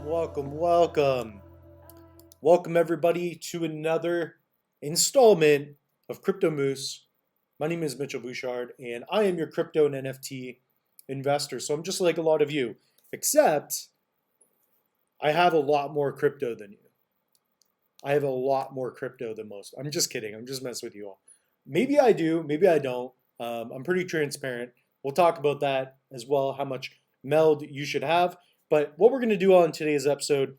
Welcome. Welcome everybody to another installment of Crypto Moose. My name is Mitchell Bouchard and I am your crypto and NFT investor. So I'm just like a lot of you, except I have a lot more crypto than you. I have a lot more crypto than most. I'm just kidding. I'm just messing with you all. Maybe I do, maybe I don't. I'm pretty transparent. We'll talk about that as well, how much MELD you should have. But what we're going to do on today's episode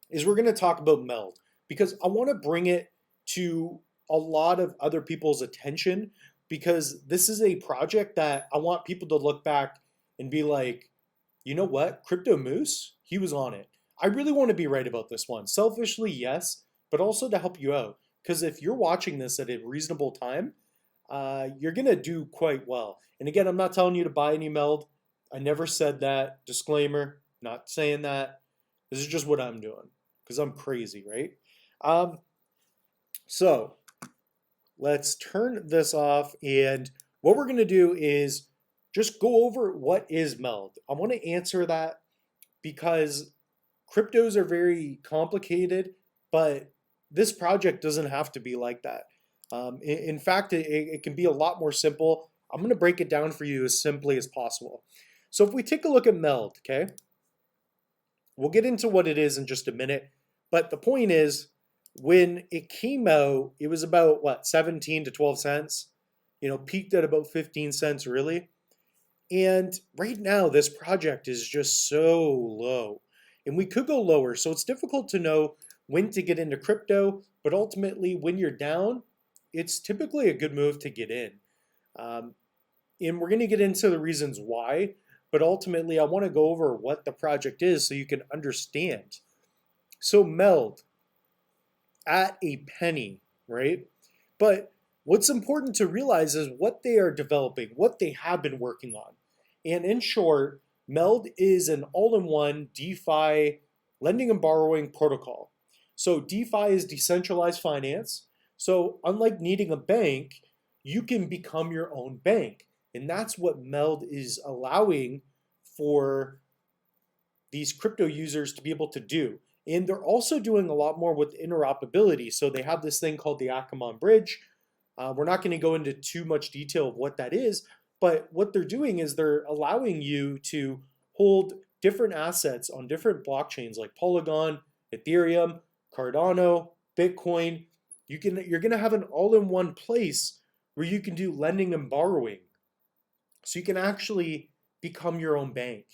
is we're going to talk about MELD because I want to bring it to a lot of other people's attention because this is a project that I want people to look back and be like, you know what? Crypto Moose, he was on it. I really want to be right about this one. Selfishly, yes, but also to help you out. Because if you're watching this at a reasonable time, you're going to do quite well. And again, I'm not telling you to buy any MELD. I never said that. Disclaimer, not saying that. This is just what I'm doing because I'm crazy, right? So let's turn this off. And what we're going to do is just go over what is MELD. I want to answer that because cryptos are very complicated, but this project doesn't have to be like that. In fact, it can be a lot more simple. I'm going to break it down for you as simply as possible. So if we take a look at MELD, okay, we'll get into what it is in just a minute. But the point is, when it came out, it was about what, 17 to 12 cents, peaked at about 15 cents really. And right now, this project is just so low. And we could go lower. So it's difficult to know when to get into crypto. But ultimately, when you're down, it's typically a good move to get in. And we're going to get into the reasons why. But ultimately, I want to go over what the project is so you can understand. So MELD, at a penny, right? But what's important to realize is what they are developing, what they have been working on. And in short, MELD is an all-in-one DeFi lending and borrowing protocol. So DeFi is decentralized finance. So unlike needing a bank, you can become your own bank. And that's what MELD is allowing for these crypto users to be able to do. And they're also doing a lot more with interoperability. So they have this thing called the Akamai Bridge. We're not going to go into too much detail of what that is, but what they're doing is they're allowing you to hold different assets on different blockchains like Polygon, Ethereum, Cardano, Bitcoin. You're going to have an all-in-one place where you can do lending and borrowing. So you can actually become your own bank,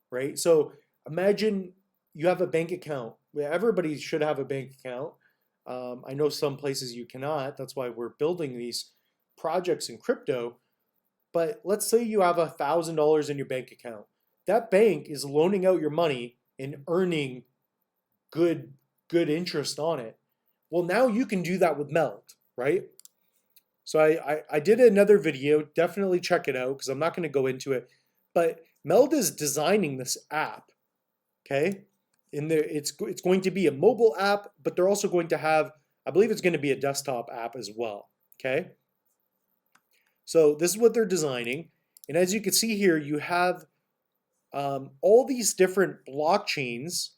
right? So imagine you have a bank account. Everybody should have a bank account. I know some places you cannot. That's why we're building these projects in crypto. But let's say you have $1,000 in your bank account. That bank is loaning out your money and earning good interest on it. Well, now you can do that with MELD, right? So I did another video. Definitely check it out because I'm not going to go into it. But MELD is designing this app, okay? In there, it's going to be a mobile app, but they're also going to have, I believe it's going to be a desktop app as well, okay? So this is what they're designing. And as you can see here, you have all these different blockchains.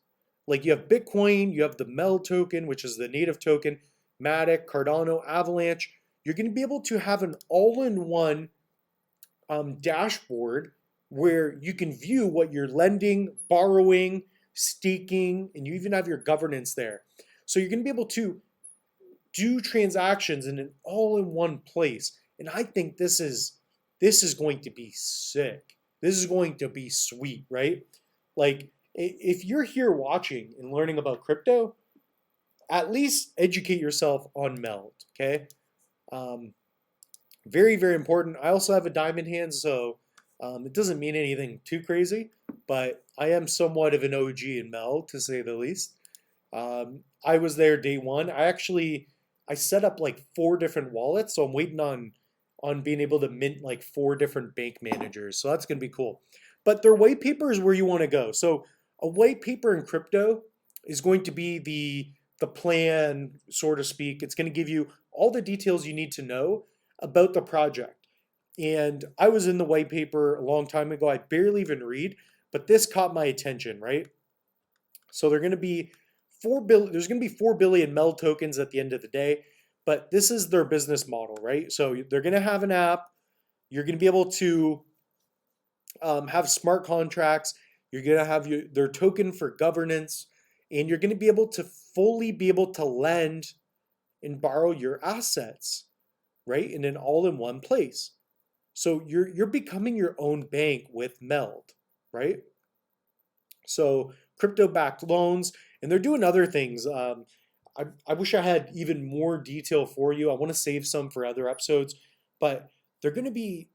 Like you have Bitcoin, you have the MELD token, which is the native token, Matic, Cardano, Avalanche. You're going to be able to have an all-in-one dashboard where you can view what you're lending, borrowing, staking, and you even have your governance there. So you're going to be able to do transactions in an all-in-one place. And I think this is going to be sick. This is going to be sweet, right? Like if you're here watching and learning about crypto, at least educate yourself on MELD, okay? Very, very important. I also have a diamond hand, so it doesn't mean anything too crazy, but I am somewhat of an OG in MELD, to say the least. I was there day one. I set up like 4 different wallets, so I'm waiting on being able to mint like 4 different bank managers. So that's going to be cool. But their white paper is where you want to go. So a white paper in crypto is going to be the plan, so to speak. It's going to give you all the details you need to know about the project. And I was in the white paper a long time ago. I barely even read, but this caught my attention, right? So they're going to be 4 billion. There's going to be 4 billion MELD tokens at the end of the day. But this is their business model, right? So they're going to have an app. You're going to be able to have smart contracts. You're going to have their token for governance, and you're going to be able to fully be able to lend and borrow your assets, right, in an all-in-one place. So you're becoming your own bank with MELD, right? So crypto-backed loans, and they're doing other things. I wish I had even more detail for you. I want to save some for other episodes, but you're going to be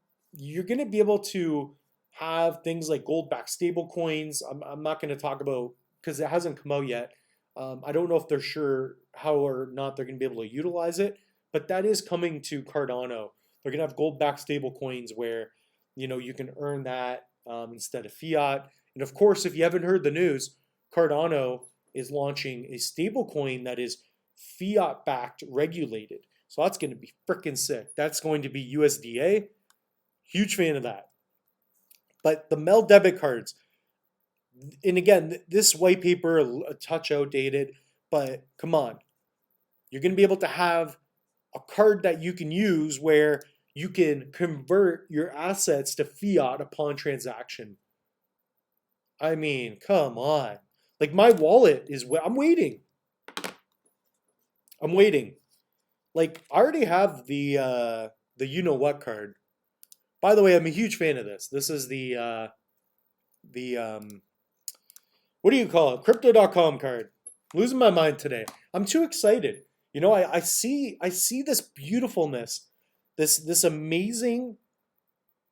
able to have things like gold-backed stable coins. I'm not going to talk about because it hasn't come out yet. I don't know if they're sure how or not they're going to be able to utilize it, but that is coming to Cardano. They're going to have gold-backed stable coins where you can earn that instead of fiat. And of course, if you haven't heard the news, Cardano is launching a stable coin that is fiat-backed regulated. So that's going to be freaking sick. That's going to be USDA. Huge fan of that. But the MELD debit cards, and again, this white paper a touch outdated, but come on. You're going to be able to have a card that you can use where you can convert your assets to fiat upon transaction. I mean, come on. Like my wallet is, I'm waiting. Like I already have the you know what card. By the way, I'm a huge fan of this. This is the what do you call it? Crypto.com card. Losing my mind today. I'm too excited. I see this beautifulness, this amazing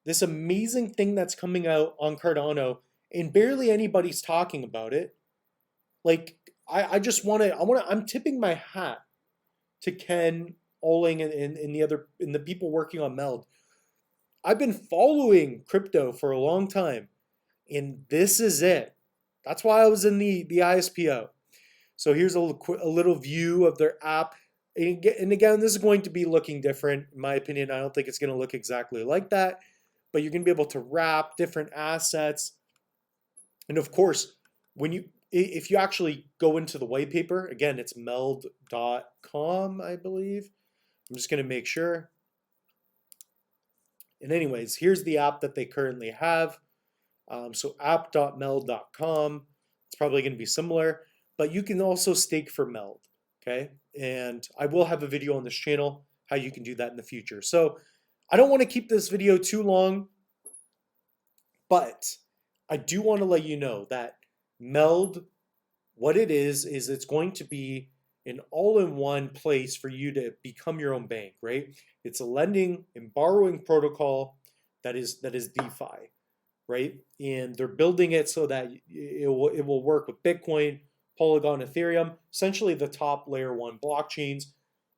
thing that's coming out on Cardano, and barely anybody's talking about it. Like I just I'm tipping my hat to Ken Oling and the people working on MELD. I've been following crypto for a long time, and this is it. That's why I was in the ISPO. So here's a little view of their app. And again, this is going to be looking different. In my opinion, I don't think it's going to look exactly like that. But you're going to be able to wrap different assets. And of course, if you actually go into the white paper, again, it's meld.com, I believe. I'm just going to make sure. And anyways, here's the app that they currently have. So app.meld.com. It's probably going to be similar. But you can also stake for MELD, okay? And I will have a video on this channel how you can do that in the future. So I don't want to keep this video too long, but I do want to let you know that MELD, what it is it's going to be an all-in-one place for you to become your own bank, right? It's a lending and borrowing protocol that is DeFi, right? And they're building it so that it will work with Bitcoin, Polygon, Ethereum, essentially the top layer 1 blockchains,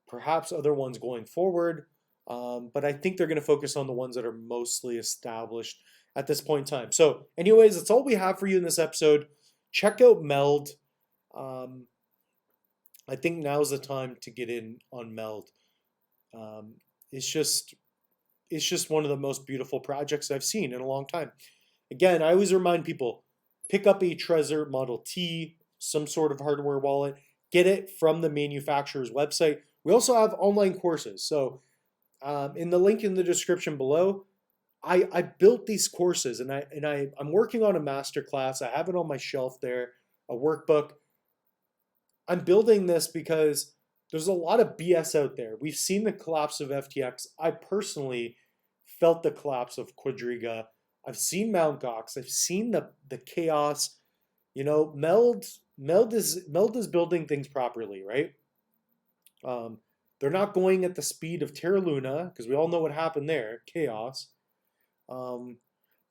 perhaps other ones going forward. But I think they're going to focus on the ones that are mostly established at this point in time. So anyways, that's all we have for you in this episode. Check out MELD. I think now's the time to get in on MELD. It's just one of the most beautiful projects I've seen in a long time. Again, I always remind people, pick up a Trezor Model T, some sort of hardware wallet, get it from the manufacturer's website. We also have online courses. So in the link in the description below, I built these courses, and I'm working on a masterclass. I have it on my shelf there, a workbook. I'm building this because there's a lot of BS out there. We've seen the collapse of FTX. I personally felt the collapse of Quadriga. I've seen Mt. Gox. I've seen the chaos. MELD is building things properly, right? They're not going at the speed of Terra Luna because we all know what happened there, chaos. But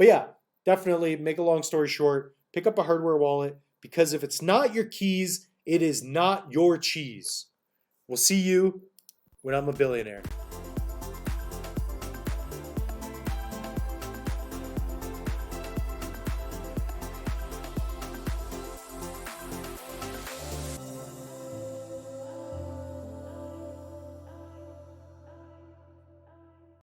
yeah, definitely, make a long story short, pick up a hardware wallet, because if it's not your keys, it is not your cheese. We'll see you when I'm a billionaire.